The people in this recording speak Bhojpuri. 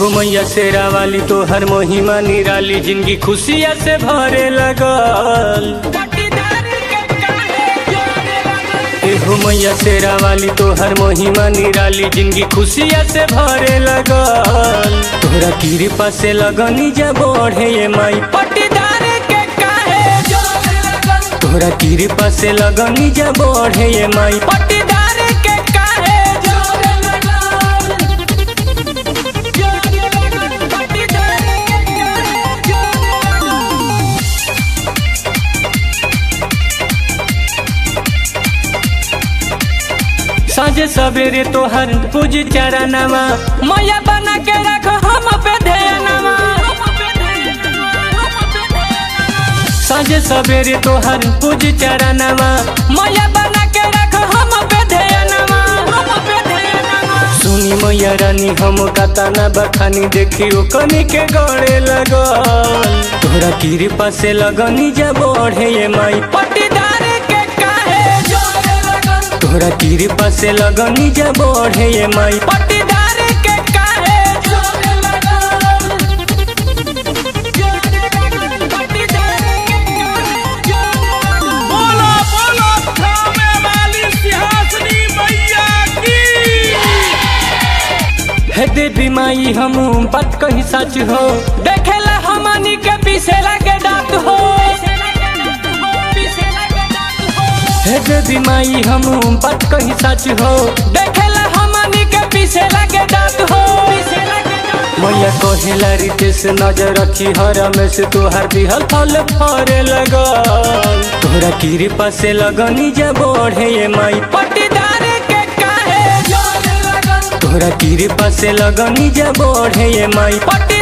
एहो मैया शेरा वाली तो हर महिमा निराली, जिंदगी खुशिया से भरे लगल। एहो मैया शेरा वाली तो हर महिमा निराली, जिंदगी खुशिया से भरे लगल। तोहरा कृपा से लगनी जा बढ़े ये माई पट्टीदार के काहे जोरे लगल। तोहरा कृपा से लगनी जा बढ़े ये माई पट्टीदार के काहे जोरे लगल। जोरे लगल पट्टीदार के काहे जोरे लगल। साँझे सवेरे तोहर पूज चरणवा, मैया बना के रख हम पे ध्यानवा। साँझे सवेरे तोहर पूज चरणवा, मैया बना के रख हम पे ध्यानवा। सुनी मैया रानी हम कतना बखानी, देखियो कनी के गड़े लगल। तोहरा कृपा से लगनी जा बढ़े ये माई पट्टीदार के काहे जोरे लगल। तोहरा कृपा से लगनी जा बढ़े ये माई पट्टीदार के काहे जोरे लगल। जोरे लगल पट्टीदार के काहे जोरे लगल। बोलो बोलो थामे वाली सिंहासनी मैया की। हे देवी माई हम बात कही सच हो, देखेला हमनी के पीछे लगे डाक हो। हे देवी माई हम बात कही सच हो, देखेला हमनी के पीछे लगे डाक हो। मैया कहेला रितेश नजर रखी हर में से तोहर दिहल फल फरे लगल। तोहरा कृपा से लगनी जा बढ़े ये माई पट्टीदार के काहे जोरे लगल। तोहरा कृपा से लगनी जा बढ़े ये माई पट्टी